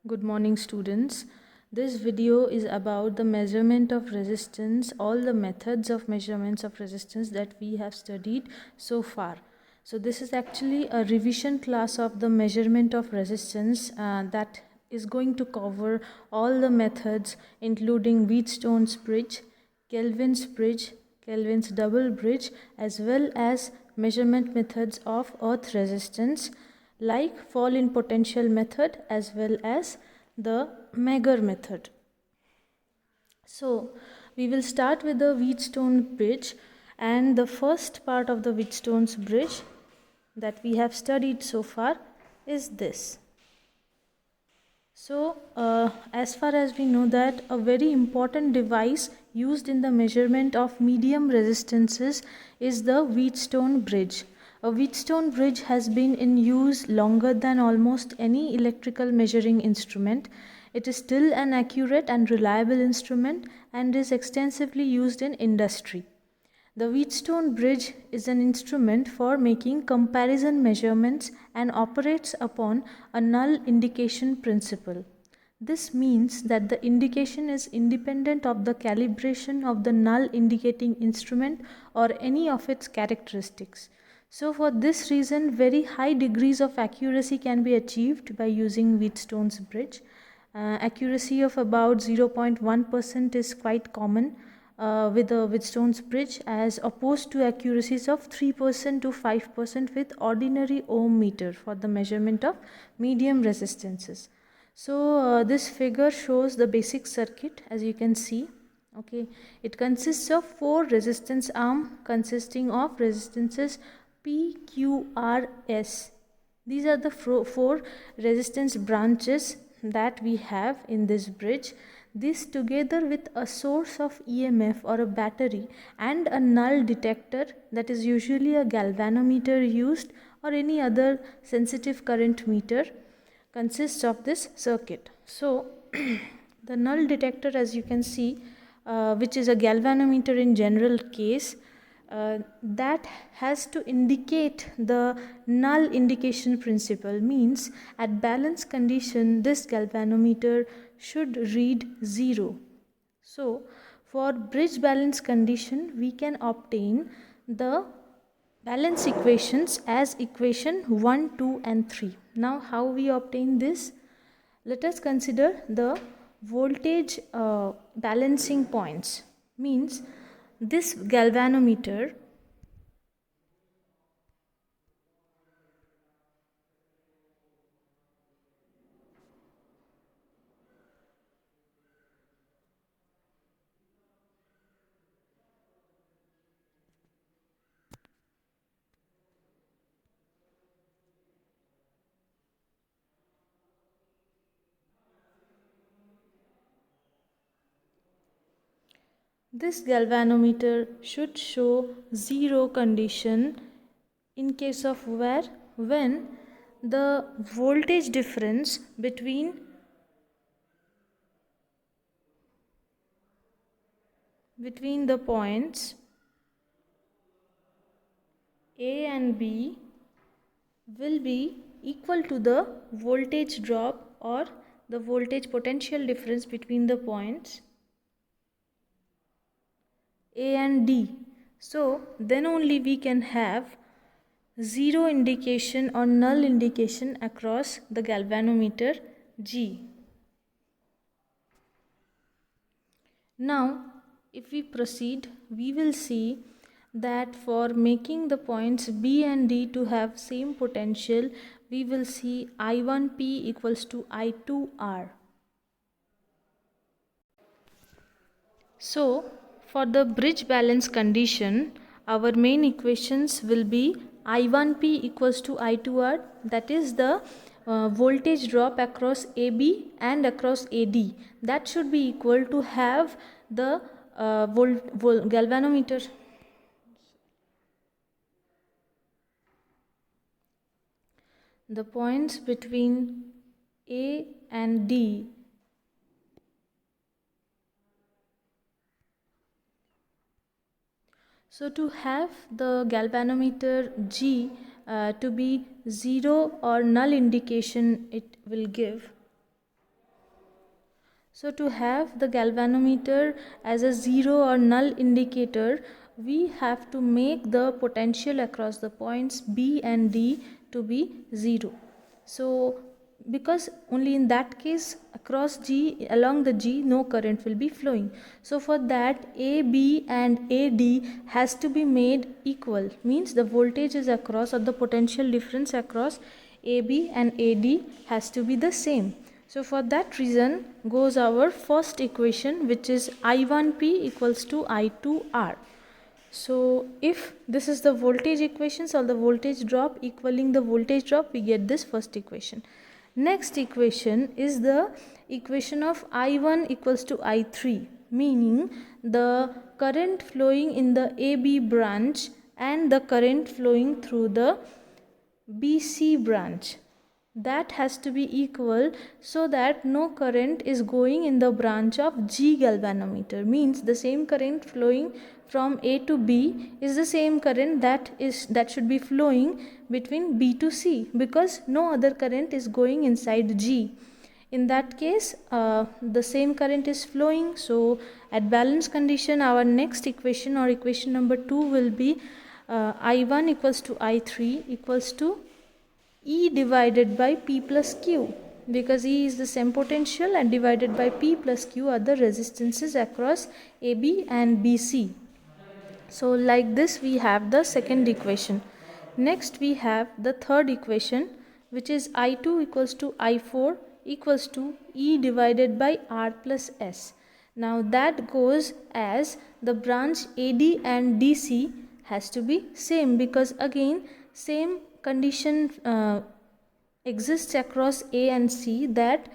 Good morning, students. This video is about the measurement of resistance, all the methods of measurements of resistance that we have studied so far. So this is actually a revision class of the measurement of resistance that is going to cover all the methods including Wheatstone's bridge, Kelvin's bridge, Kelvin's double bridge, as well as measurement methods of earth resistance like fall in potential method as well as the Megger method. So we will start with the Wheatstone bridge, and the first part of the Wheatstone's bridge that we have studied so far is this. So as far as we know that a very important device used in the measurement of medium resistances is the Wheatstone bridge. A Wheatstone bridge has been in use longer than almost any electrical measuring instrument. It is still an accurate and reliable instrument and is extensively used in industry. The Wheatstone bridge is an instrument for making comparison measurements and operates upon a null indication principle. This means that the indication is independent of the calibration of the null indicating instrument or any of its characteristics. So for this reason, very high degrees of accuracy can be achieved by using Wheatstone's bridge. Accuracy of about 0.1% is quite common with the Wheatstone's bridge, as opposed to accuracies of 3% to 5% with ordinary ohm meter for the measurement of medium resistances. So this figure shows the basic circuit, as you can see. Okay, it consists of 4 resistance arm consisting of resistances P, Q, R, S. These are the 4 resistance branches that we have in this bridge. This together with a source of EMF or a battery and a null detector, that is usually a galvanometer used or any other sensitive current meter, consists of this circuit. So the null detector, as you can see, which is a galvanometer in general case, that has to indicate the null indication principle, means at balance condition this galvanometer should read 0. So for bridge balance condition we can obtain the balance equations as equation 1, 2 and 3. Now how we obtain this? Let us consider the voltage balancing points, means this galvanometer should show 0 condition in case of when the voltage difference between the points A and B will be equal to the voltage drop or the voltage potential difference between the points A and D. So then only we can have 0 indication or null indication across the galvanometer G. Now if we proceed, we will see that for making the points B and D to have same potential, we will see I1P equals to I2R. So for the bridge balance condition, our main equations will be I1P equals to I2R, that is the voltage drop across AB and across AD. That should be equal to have the galvanometer the points between A and D So to have the galvanometer G to be 0 or null indication it will give, So to have the galvanometer as a zero or null indicator, we have to make the potential across the points B and D to be 0. So because only in that case across G, along the G, no current will be flowing. So for that, AB and AD has to be made equal, means the voltage is across, or the potential difference across AB and AD has to be the same. So for that reason goes our first equation, which is I1P equals to I2R. So if this is the voltage equations, or the voltage drop equaling the voltage drop, we get this first equation. Next equation is the equation of I1 equals to I3, meaning the current flowing in the AB branch and the current flowing through the BC branch, that has to be equal, so that no current is going in the branch of G galvanometer, means the same current flowing from A to B is the same current that should be flowing between B to C, because no other current is going inside G. In that case, the same current is flowing. So at balance condition, our next equation, or equation number 2, will be I1 equals to I3 equals to E divided by P plus Q, because E is the same potential and divided by P plus Q are the resistances across AB and BC. So like this we have the second equation. Next we have the third equation, which is I2 equals to I4 equals to E divided by R plus S. Now that goes as the branch AD and DC has to be same, because again same condition exists across A and C, that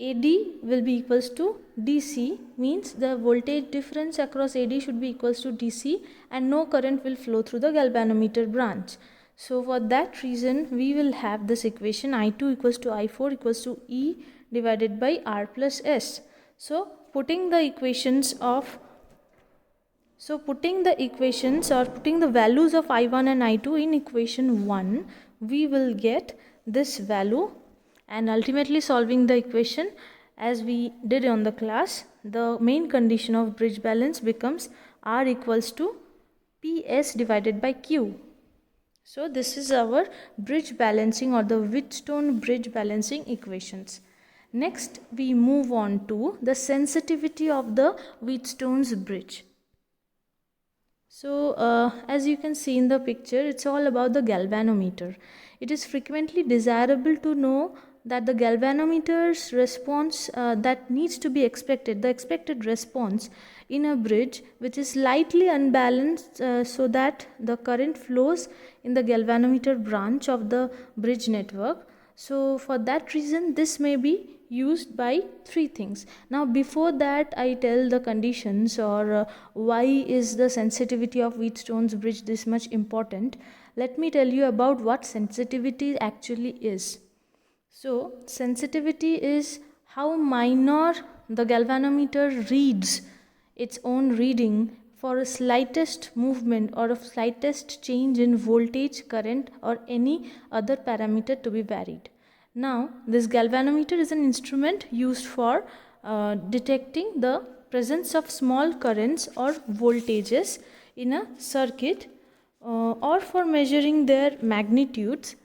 AD will be equals to DC, means the voltage difference across AD should be equals to DC and no current will flow through the galvanometer branch. So for that reason we will have this equation I2 equals to I4 equals to E divided by R plus S. So putting the equations or putting the values of I1 and I2 in equation 1, we will get this value, and ultimately solving the equation as we did on the class, the main condition of bridge balance becomes R equals to PS divided by Q. So this is our bridge balancing, or the Wheatstone bridge balancing equations. Next we move on to the sensitivity of the Wheatstone's bridge. So as you can see in the picture, it's all about the galvanometer. It is frequently desirable to know that the galvanometer's response that needs to be expected, the expected response in a bridge which is slightly unbalanced, so that the current flows in the galvanometer branch of the bridge network. So for that reason this may be used by three things. Now before that I tell the conditions, or why is the sensitivity of Wheatstone's bridge this much important, let me tell you about what sensitivity actually is. So sensitivity is how minor the galvanometer reads its own reading for a slightest movement or a slightest change in voltage, current, or any other parameter to be varied. Now this galvanometer is an instrument used for detecting the presence of small currents or voltages in a circuit, or for measuring their magnitudes.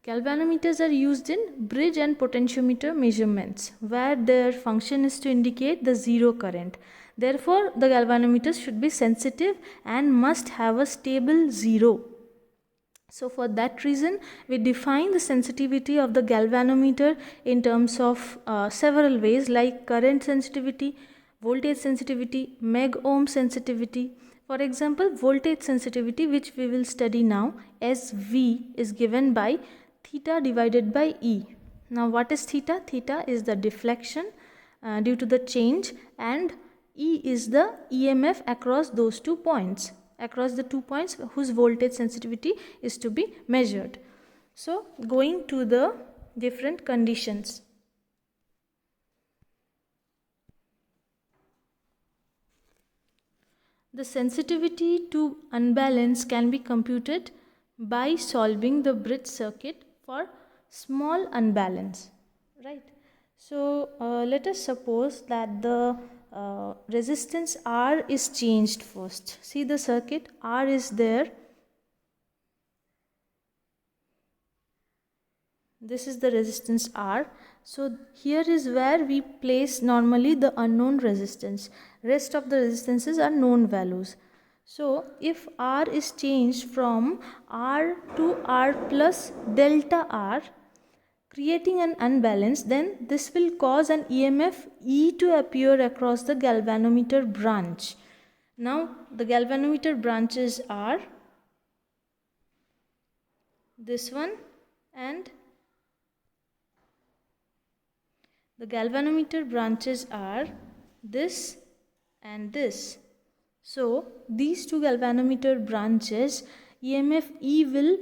Galvanometers are used in bridge and potentiometer measurements, where their function is to indicate the zero current. Therefore, the galvanometers should be sensitive and must have a stable zero. So for that reason, we define the sensitivity of the galvanometer in terms of several ways, like current sensitivity, voltage sensitivity, meg-ohm sensitivity. For example, voltage sensitivity, which we will study now, as V is given by theta divided by E. Now what is theta? Theta is the deflection due to the change, and E is the EMF across those 2 points, across the 2 points whose voltage sensitivity is to be measured. So going to the different conditions. The sensitivity to unbalance can be computed by solving the bridge circuit for small unbalance, right? So let us suppose that the resistance R is changed first. See the circuit, R is there. This is the resistance R. So here is where we place normally the unknown resistance. Rest of the resistances are known values. So if R is changed from R to R plus delta R, creating an unbalance, then this will cause an EMF E to appear across the galvanometer branch. Now the galvanometer branches are this one, and the galvanometer branches are this and this. So these two galvanometer branches, EMF E will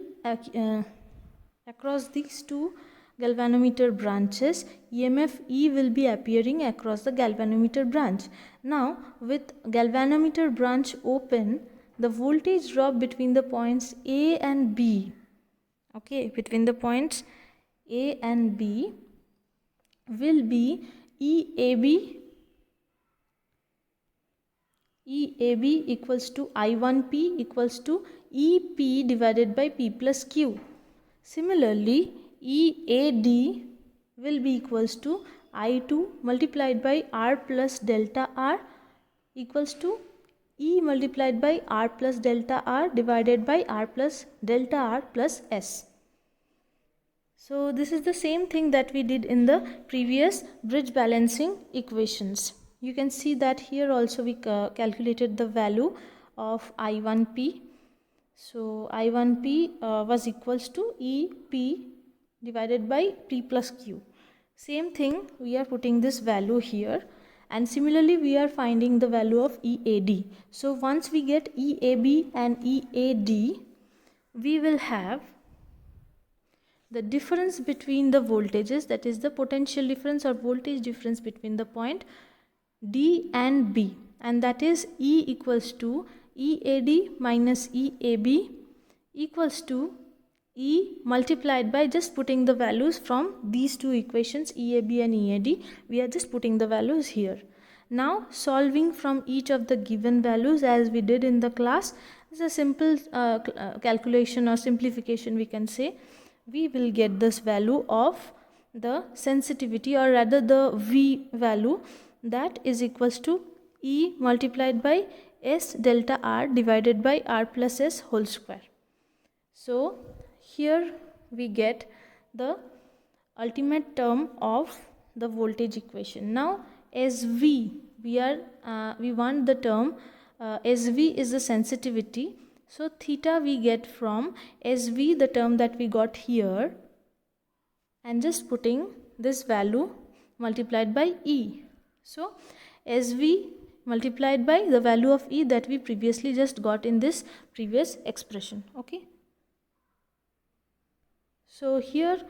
across these two galvanometer branches, EMF E will be appearing across the galvanometer branch. Now with galvanometer branch open, the voltage drop between the points A and B, okay, between the points A and B will be EAB equals to I1P equals to EP divided by P plus Q. Similarly, EAD will be equals to I2 multiplied by R plus delta R equals to E multiplied by R plus delta R divided by R plus delta R plus S. So this is the same thing that we did in the previous bridge balancing equations. You can see that here also we calculated the value of I1P. So I1P was equals to EP divided by P plus Q. Same thing, we are putting this value here, and similarly we are finding the value of EAD. So once we get EAB and EAD, we will have the difference between the voltages, that is the potential difference or voltage difference between the point D and B, and that is E equals to EAD minus EAB equals to E multiplied by just putting the values from these two equations, EAB and EAD. We are just putting the values here. Now solving from each of the given values as we did in the class is a simple calculation or simplification, we can say. We will get this value of the sensitivity, or rather the V value, that is equals to E multiplied by S delta R divided by R plus S whole square. So here we get the ultimate term of the voltage equation. Now SV, we want the term SV is the sensitivity. So theta we get from SV, the term that we got here, and just putting this value multiplied by E. So SV multiplied by the value of E that we previously just got in this previous expression. Okay. So here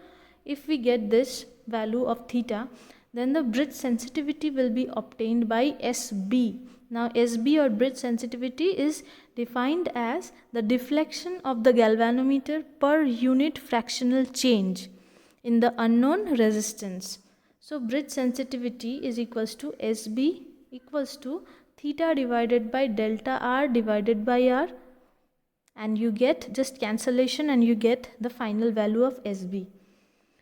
if we get this value of theta, then the bridge sensitivity will be obtained by SB. Now SB or bridge sensitivity is defined as the deflection of the galvanometer per unit fractional change in the unknown resistance. So bridge sensitivity is equals to SB equals to theta divided by delta R divided by R, and you get just cancellation and you get the final value of SB.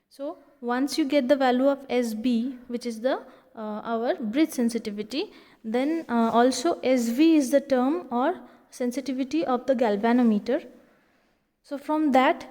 So once you get the value of SB, which is the our bridge sensitivity, then also SV is the term or sensitivity of the galvanometer. So from that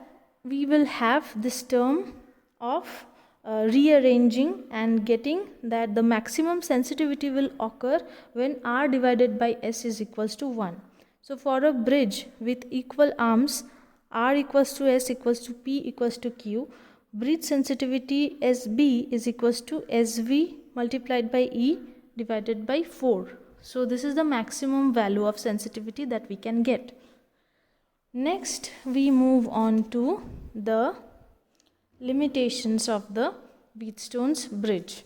we will have this term of rearranging and getting that the maximum sensitivity will occur when R divided by S is equals to 1. So for a bridge with equal arms, R equals to S equals to P equals to Q, bridge sensitivity SB is equals to SV multiplied by E divided by 4. So this is the maximum value of sensitivity that we can get. Next we move on to the limitations of the Wheatstone's bridge.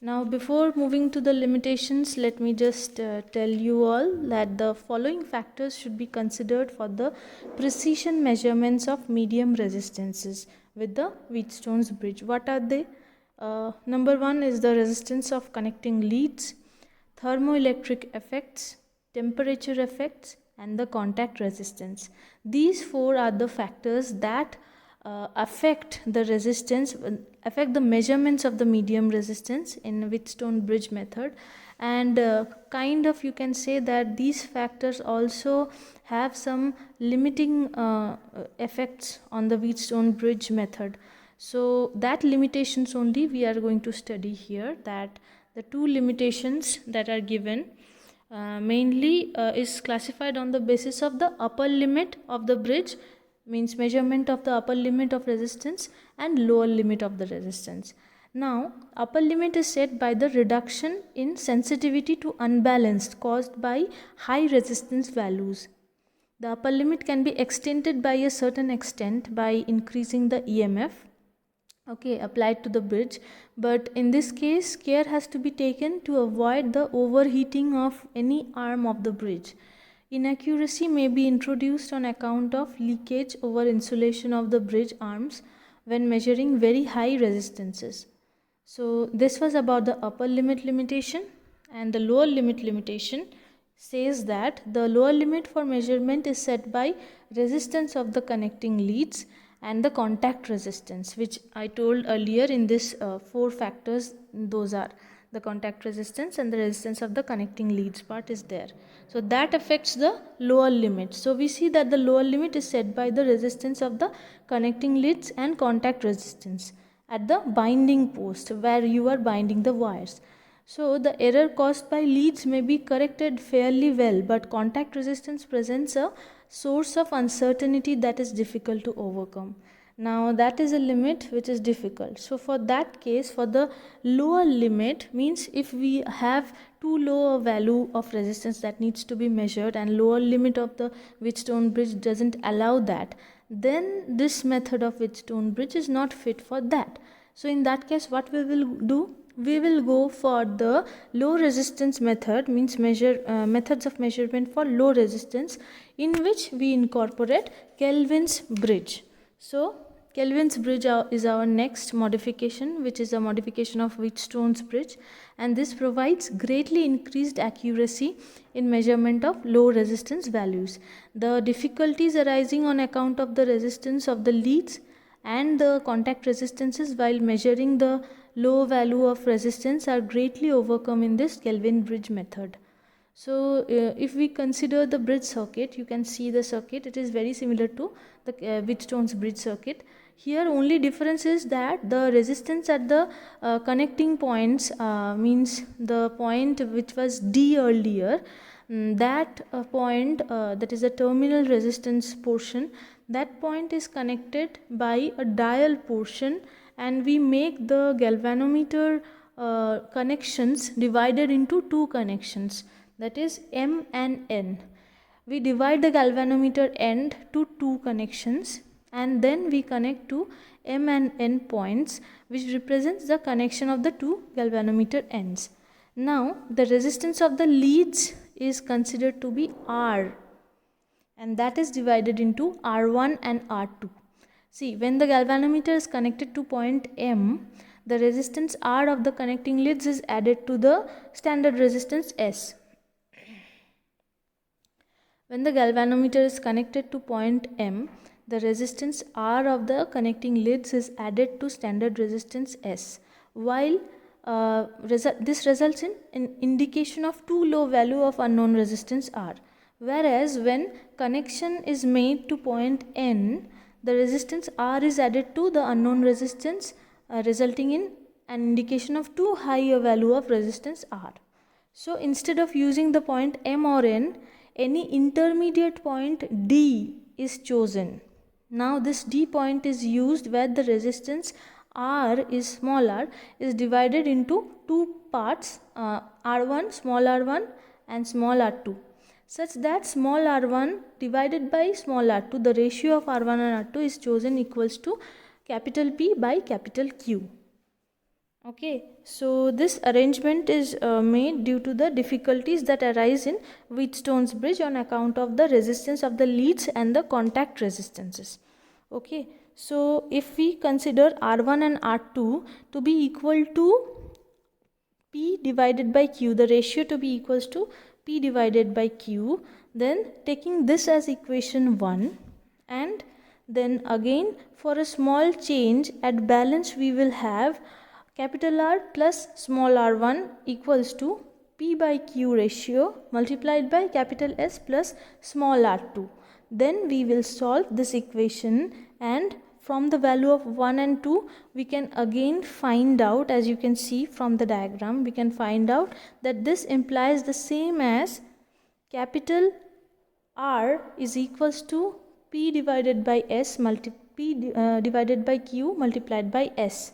Now before moving to the limitations, let me just tell you all that the following factors should be considered for the precision measurements of medium resistances with the Wheatstone's bridge. What are they? Number one is the resistance of connecting leads, thermoelectric effects, temperature effects, and the contact resistance. These four are the factors that affect the resistance, affect the measurements of the medium resistance in Wheatstone bridge method. And kind of you can say that these factors also have some limiting effects on the Wheatstone bridge method. So that limitations only we are going to study here, that the two limitations that are given mainly is classified on the basis of the upper limit of the bridge, means measurement of the upper limit of resistance, and lower limit of the resistance. Now upper limit is set by the reduction in sensitivity to unbalanced caused by high resistance values. The upper limit can be extended by a certain extent by increasing the EMF, okay, applied to the bridge, but in this case care has to be taken to avoid the overheating of any arm of the bridge. Inaccuracy may be introduced on account of leakage over insulation of the bridge arms when measuring very high resistances. So this was about the upper limit limitation, and the lower limit limitation says that the lower limit for measurement is set by resistance of the connecting leads and the contact resistance, which I told earlier in this four factors. Those are the contact resistance and the resistance of the connecting leads part is there. So that affects the lower limit. So we see that the lower limit is set by the resistance of the connecting leads and contact resistance at the binding post where you are binding the wires. So the error caused by leads may be corrected fairly well, but contact resistance presents a source of uncertainty that is difficult to overcome. Now that is a limit which is difficult. So for that case, for the lower limit, means if we have too low a value of resistance that needs to be measured and lower limit of the Wheatstone bridge doesn't allow that, then this method of Wheatstone bridge is not fit for that. So in that case, what we will do? We will go for the low resistance method, means methods of measurement for low resistance, in which we incorporate Kelvin's bridge. So Kelvin's bridge is our next modification, which is a modification of Wheatstone's bridge, and this provides greatly increased accuracy in measurement of low resistance values. The difficulties arising on account of the resistance of the leads and the contact resistances while measuring the low value of resistance are greatly overcome in this Kelvin bridge method. So if we consider the bridge circuit, you can see the circuit, it is very similar to the Wheatstone's bridge circuit. Here only difference is that the resistance at the connecting points, means the point which was D earlier, that point, that is a terminal resistance portion, that point is connected by a dial portion, and we make the galvanometer connections divided into two connections, that is M and N. We divide the galvanometer end to two connections, and then we connect to M and N points, which represents the connection of the two galvanometer ends. Now the resistance of the leads is considered to be R, and that is divided into R1 and R2. See, when the galvanometer is connected to point M, the resistance R of the connecting leads is added to the standard resistance S. When the galvanometer is connected to point M, the resistance R of the connecting leads is added to standard resistance S, while this results in an indication of too low value of unknown resistance R. Whereas when connection is made to point N, the resistance R is added to the unknown resistance, resulting in an indication of too high a value of resistance R. So instead of using the point M or N, any intermediate point D is chosen. Now this D point is used where the resistance R is small r, is divided into two parts, R1, small r1 and small r2, such that small r1 divided by small r2, the ratio of r1 and r2 is chosen equals to capital P by capital Q. Okay, so this arrangement is made due to the difficulties that arise in Wheatstone's bridge on account of the resistance of the leads and the contact resistances. Okay, So if we consider R1 and R2 to be equal to P divided by Q, the ratio to be equals to P divided by Q, then taking this as equation 1, and then again for a small change at balance we will have capital R plus small r1 equals to P by Q ratio multiplied by capital S plus small r2. Then we will solve this equation, and from the value of 1 and 2 we can again find out, as you can see from the diagram, we can find out that this implies the same as capital R is equals to P divided by S divided by Q multiplied by S.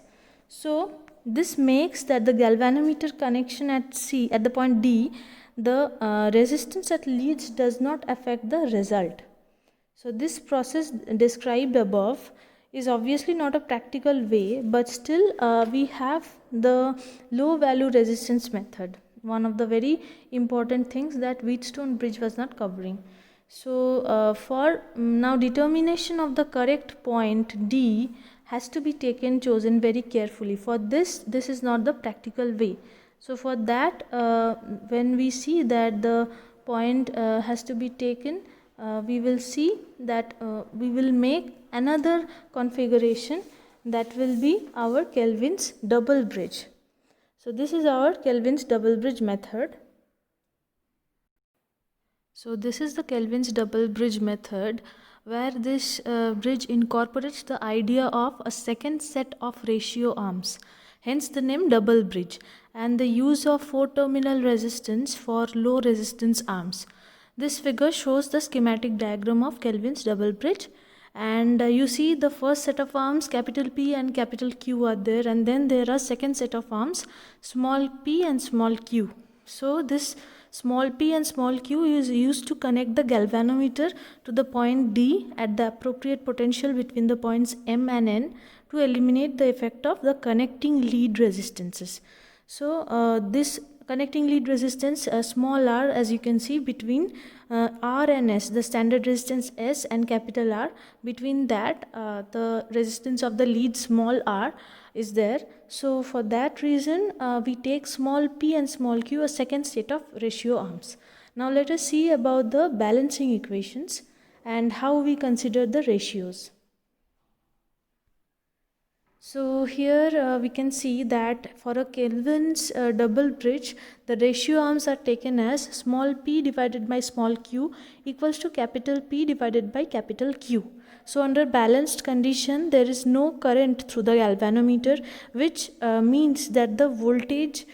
So this makes that the galvanometer connection at the point D, the resistance at leads does not affect the result. So this process described above is obviously not a practical way, but still we have the low value resistance method, one of the very important things that Wheatstone bridge was not covering. So for now determination of the correct point D has to be chosen very carefully. For this is not the practical way. So for that when we see that the point has to be taken, we will see that we will make another configuration that will be our Kelvin's double bridge. So this is our Kelvin's double bridge method. So this is the Kelvin's double bridge method, where this bridge incorporates the idea of a second set of ratio arms, hence the name double bridge, and the use of 4-terminal resistance for low resistance arms. This figure shows the schematic diagram of Kelvin's double bridge, and you see the first set of arms capital P and capital Q are there, and then there are second set of arms small p and small q. So this small p and small q is used to connect the galvanometer to the point D at the appropriate potential between the points M and N to eliminate the effect of the connecting lead resistances. So this connecting lead resistance small r, as you can see, between R and S, the standard resistance S and capital R, between that the resistance of the lead small r is there. So for that reason we take small p and small q a second set of ratio arms. Now let us see about the balancing equations and how we consider the ratios. So here we can see that for a Kelvin's double bridge, the ratio arms are taken as small p divided by small q equals to capital P divided by capital Q. So under balanced condition, there is no current through the galvanometer, which means that the voltage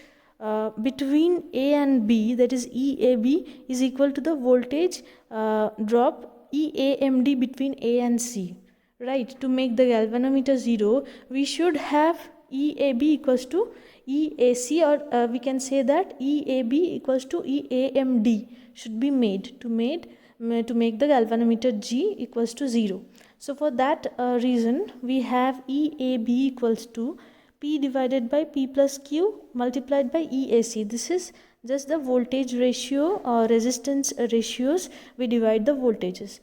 between A and B, that is EAB, is equal to the voltage drop EAMD between A and C. Right, to make the galvanometer 0, we should have EAB equals to EAC, or we can say that EAB equals to EAMD should be made to make the galvanometer G equals to 0. So for that reason, we have EAB equals to P divided by P plus Q multiplied by EAC. This is just the voltage ratio or resistance ratios. We divide the voltages.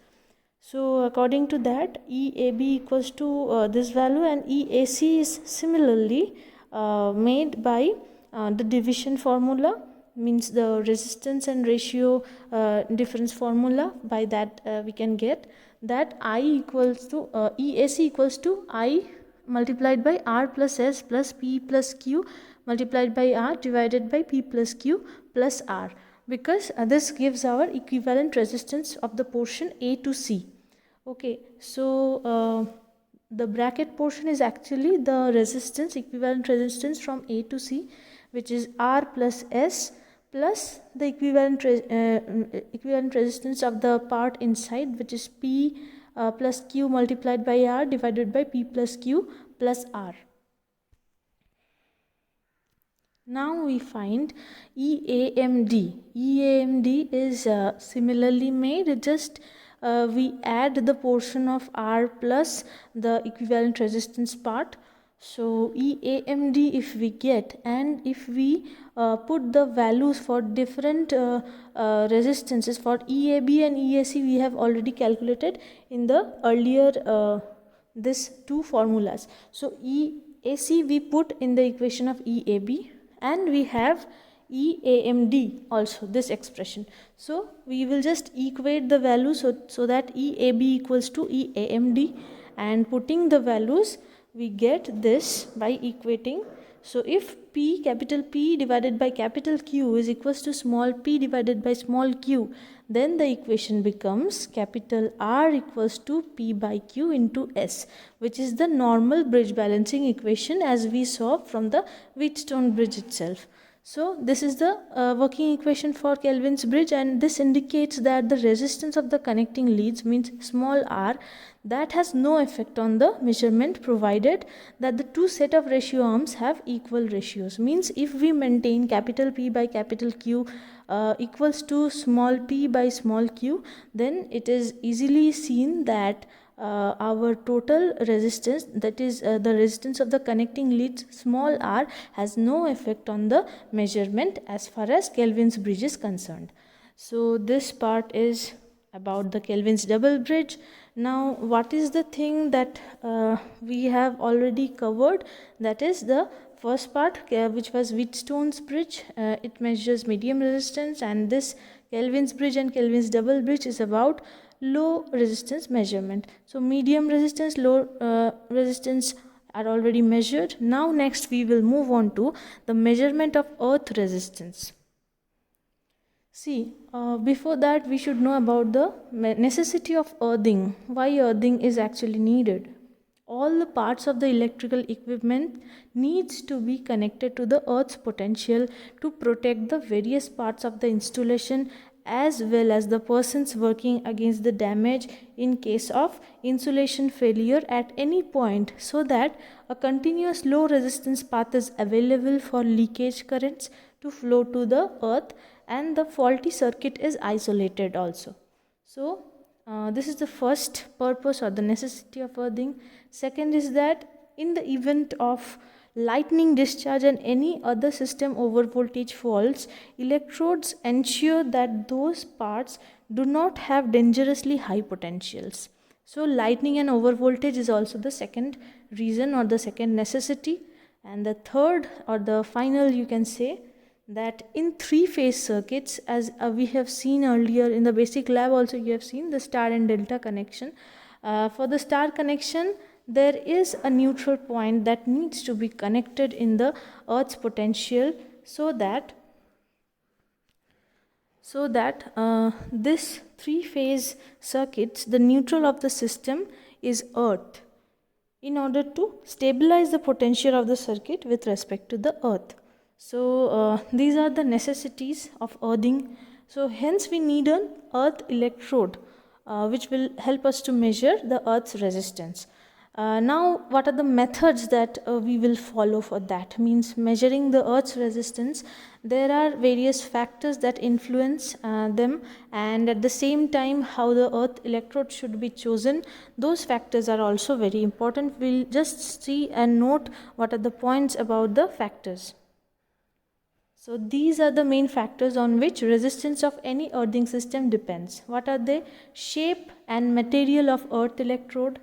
So according to that, EAB equals to this value, and EAC is similarly made by the division formula, means the resistance and ratio difference formula. By that we can get that I equals to EAC equals to I multiplied by R plus S plus P plus Q multiplied by R divided by P plus Q plus R, because this gives our equivalent resistance of the portion A to C. Okay, so the bracket portion is actually the resistance, equivalent resistance from A to C, which is R plus S plus the equivalent resistance of the part inside, which is P plus Q multiplied by R divided by P plus Q plus R. Now we find EAMD. EAMD is similarly made, just we add the portion of R plus the equivalent resistance part. So EAMD if we get, and if we put the values for different resistances for EAB and EAC, we have already calculated in the earlier this two formulas. So EAC we put in the equation of EAB, and we have EAMD also, this expression. So we will just equate the values so that EAB equals to EAMD, and putting the values we get this by equating. So if P, capital P divided by capital Q is equals to small p divided by small q, then the equation becomes capital R equals to P by Q into S, which is the normal bridge balancing equation as we saw from the Wheatstone bridge itself. So this is the working equation for Kelvin's bridge, and this indicates that the resistance of the connecting leads, means small r, that has no effect on the measurement provided that the two set of ratio arms have equal ratios. Means if we maintain capital P by capital Q equals to small p by small q, then it is easily seen that our total resistance, that is the resistance of the connecting leads small r, has no effect on the measurement as far as Kelvin's bridge is concerned. So this part is about the Kelvin's double bridge. Now what is the thing that we have already covered? That is the first part, which was Wheatstone's bridge. It measures medium resistance, and this Kelvin's bridge and Kelvin's double bridge is about low resistance measurement. So medium resistance, low resistance are already measured. Now next we will move on to the measurement of earth resistance. See, before that we should know about the necessity of earthing, why earthing is actually needed. All the parts of the electrical equipment needs to be connected to the earth's potential to protect the various parts of the installation as well as the persons working against the damage in case of insulation failure at any point, so that a continuous low resistance path is available for leakage currents to flow to the earth, and the faulty circuit is isolated also. So this is the first purpose or the necessity of earthing. Second is that in the event of lightning discharge and any other system over voltage faults, electrodes ensure that those parts do not have dangerously high potentials. So lightning and over voltage is also the second reason or the second necessity. And the third or the final, you can say, that in three-phase circuits, as we have seen earlier in the basic lab also, you have seen the star and delta connection. For the star connection, there is a neutral point that needs to be connected in the earth's potential, so that this three-phase circuits, the neutral of the system is earth, in order to stabilize the potential of the circuit with respect to the earth. So these are the necessities of earthing. So hence we need an earth electrode which will help us to measure the earth's resistance. Now what are the methods that we will follow for that? Means measuring the earth's resistance, there are various factors that influence them, and at the same time how the earth electrode should be chosen, those factors are also very important. We'll just see and note what are the points about the factors. So these are the main factors on which resistance of any earthing system depends. What are they? Shape and material of earth electrode,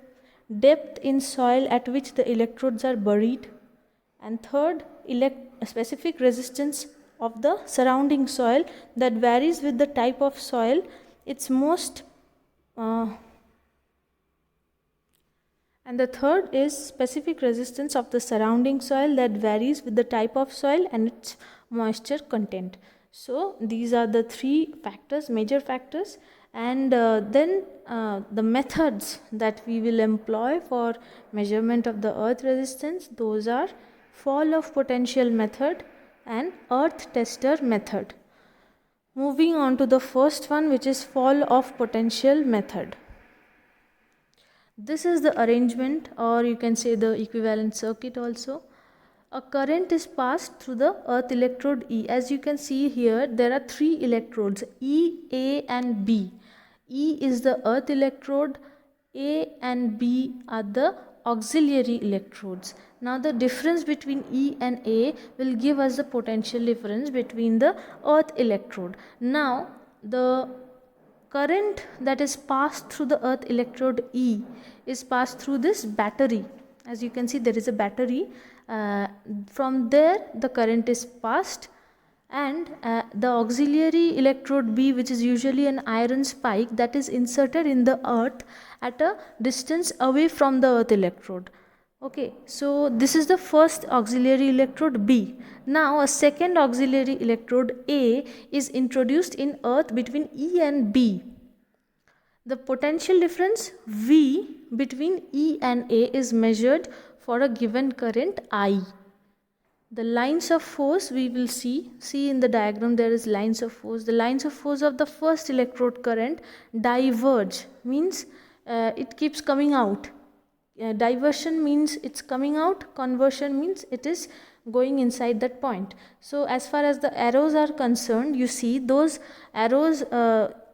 depth in soil at which the electrodes are buried, and third, specific resistance of the surrounding soil that varies with the type of soil. Its most and the third is specific resistance of the surrounding soil that varies with the type of soil and its moisture content. So these are the three factors, major factors. And then the methods that we will employ for measurement of the earth resistance, those are fall of potential method and earth tester method. Moving on to the first one, which is fall of potential method. This is the arrangement, or you can say the equivalent circuit also. A current is passed through the earth electrode E. As you can see here, there are three electrodes, E, A and B. E is the earth electrode, A and B are the auxiliary electrodes. Now the difference between E and A will give us the potential difference between the earth electrode. Now the current that is passed through the earth electrode E is passed through this battery. As you can see, there is a battery. From there the current is passed, and the auxiliary electrode B, which is usually an iron spike, that is inserted in the earth at a distance away from the earth electrode. Okay, so this is the first auxiliary electrode B. Now a second auxiliary electrode A is introduced in earth between E and B. The potential difference V between E and A is measured for a given current I. The lines of force we will see in the diagram, there is lines of force. The lines of force of the first electrode current diverge, means it keeps coming out. Diversion means it's coming out, conversion means it is going inside that point. So as far as the arrows are concerned, you see those arrows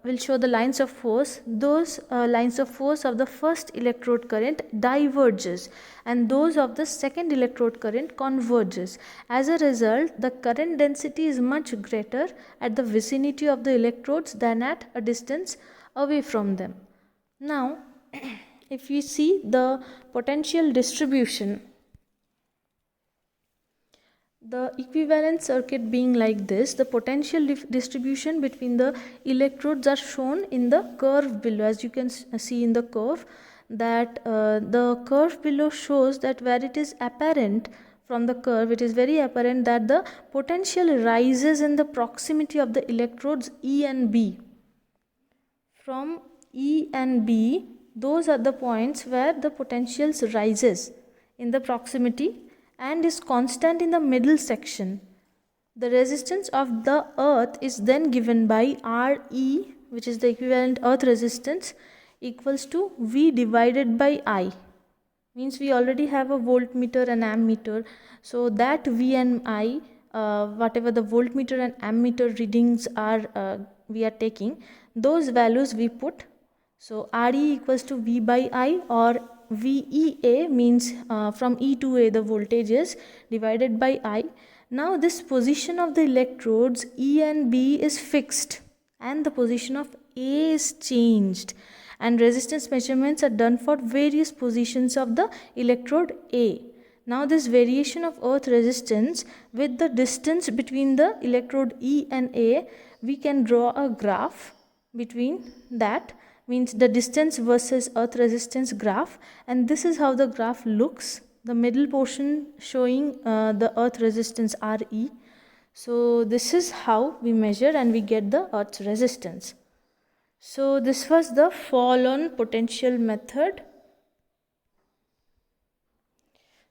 will show the lines of force. Those lines of force of the first electrode current diverges, and those of the second electrode current converges. As a result, the current density is much greater at the vicinity of the electrodes than at a distance away from them. Now if we see the potential distribution, the equivalent circuit being like this, the potential distribution between the electrodes are shown in the curve below. As you can see in the curve, that the curve below shows that where it is apparent from the curve, it is very apparent that the potential rises in the proximity of the electrodes E and B. From E and B, those are the points where the potentials rises in the proximity and is constant in the middle section. The resistance of the earth is then given by Re, which is the equivalent earth resistance, equals to V divided by I. Means we already have a voltmeter and ammeter, so that V and I, whatever the voltmeter and ammeter readings are, we are taking, those values we put. So Re equals to V by I, or VEA means from E to A the voltages, divided by I. Now this position of the electrodes E and B is fixed, and the position of A is changed, and resistance measurements are done for various positions of the electrode A. Now this variation of earth resistance with the distance between the electrode E and A, we can draw a graph between that, means the distance versus earth resistance graph, and this is how the graph looks. The middle portion showing the earth resistance Re. So this is how we measure and we get the earth's resistance. So this was the fall on potential method.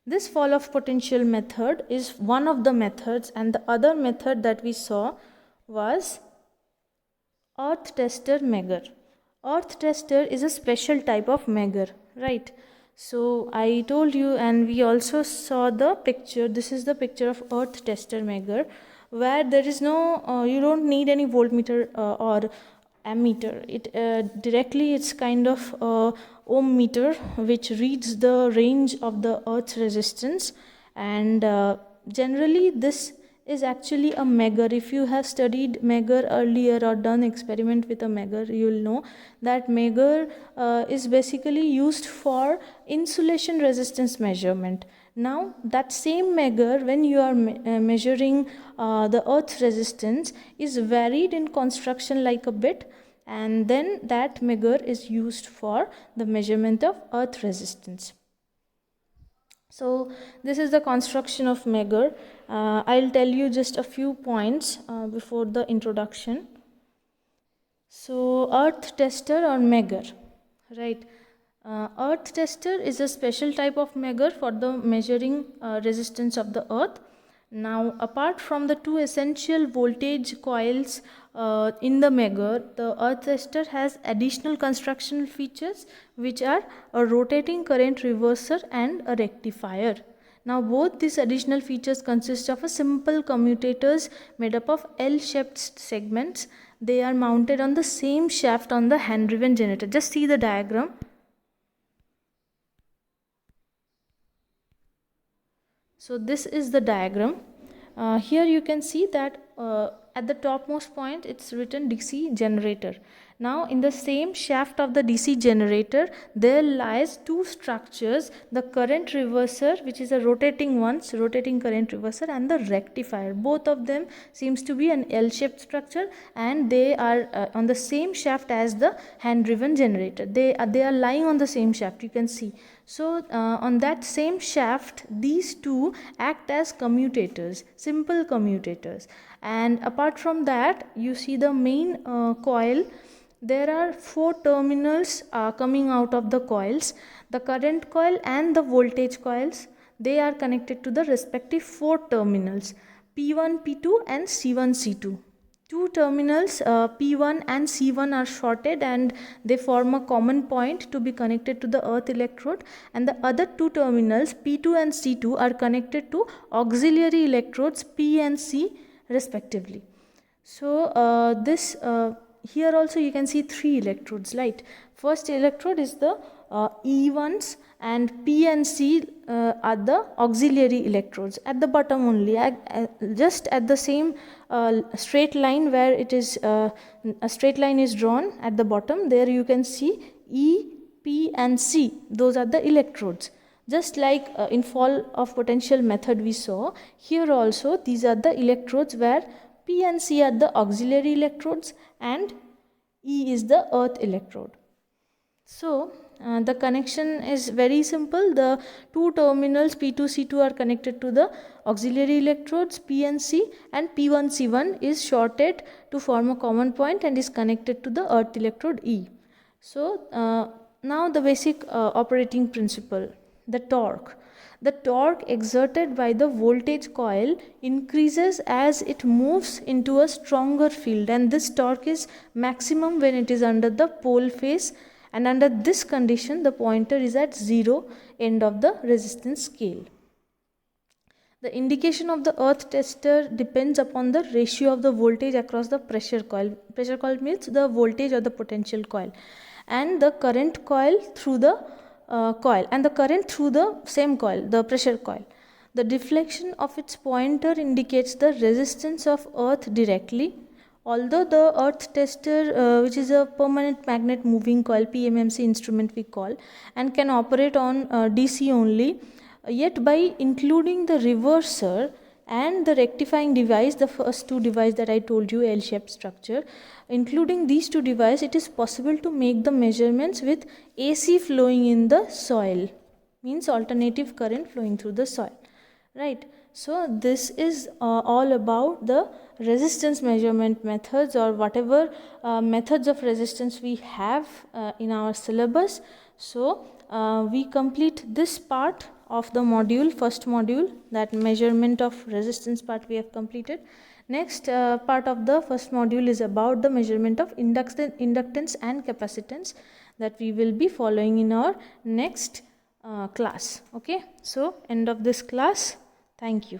This fall of potential method is one of the methods, and the other method that we saw was earth tester measure. Earth tester is a special type of measure, right? So I told you, and we also saw the picture. This is the picture of earth tester measure, where there is no, you don't need any voltmeter or ammeter. It directly, it's kind of ohm meter which reads the range of the earth's resistance, and generally this is actually a measure. If you have studied measure earlier or done experiment with a measure, you will know that measure is basically used for insulation resistance measurement. Now that same measure, when you are measuring the earth's resistance, is varied in construction like a bit, and then that measure is used for the measurement of earth resistance. So this is the construction of measure. I'll tell you just a few points before the introduction. So earth tester or measure, right? Earth tester is a special type of measure for the measuring resistance of the earth. Now apart from the two essential voltage coils in the measure, the earth tester has additional constructional features which are a rotating current reverser and a rectifier. Now both these additional features consist of a simple commutators made up of L-shaped segments. They are mounted on the same shaft on the hand-driven generator. Just see the diagram. So this is the diagram. Here you can see that at the topmost point it's written DC generator. Now in the same shaft of the DC generator there lies two structures, the current reverser, which is a rotating current reverser, and the rectifier. Both of them seems to be an L-shaped structure, and they are on the same shaft as the hand driven generator. They are lying on the same shaft, you can see. So on that same shaft these two act as commutators, simple commutators. And apart from that, you see the main coil. There are four terminals coming out of the coils. The current coil and the voltage coils, they are connected to the respective four terminals P1, P2 and C1, C2. Two terminals P1 and C1 are shorted and they form a common point to be connected to the earth electrode, and the other two terminals P2 and C2 are connected to auxiliary electrodes P and C respectively. So here also you can see three electrodes, right? First electrode is the E1s, and P and C are the auxiliary electrodes at the bottom only, just at the same straight line where it is a straight line is drawn at the bottom. There you can see E, P and C, those are the electrodes. Just like in fall of potential method we saw, here also these are the electrodes where P and C are the auxiliary electrodes and E is the earth electrode. So the connection is very simple. The two terminals P2, C2 are connected to the auxiliary electrodes P and C, and P1, C1 is shorted to form a common point and is connected to the earth electrode E. So now the basic operating principle, the torque. The torque exerted by the voltage coil increases as it moves into a stronger field, and this torque is maximum when it is under the pole phase, and under this condition the pointer is at 0 end of the resistance scale. The indication of the earth tester depends upon the ratio of the voltage across the pressure coil. Pressure coil means the voltage or the potential coil, and the current coil through the coil, and the current through the same coil, the pressure coil. The deflection of its pointer indicates the resistance of earth directly. Although the earth tester, which is a permanent magnet moving coil, PMMC instrument we call, and can operate on DC only, yet by including the reverser and the rectifying device, the first two devices that I told you, L-shaped structure, including these two devices, it is possible to make the measurements with AC flowing in the soil, means alternative current flowing through the soil, right? So this is all about the resistance measurement methods, or whatever methods of resistance we have in our syllabus. So we complete this part of the module, first module, that measurement of resistance part we have completed. Next part of the first module is about the measurement of inductance and capacitance, that we will be following in our next class. Okay, so end of this class. Thank you.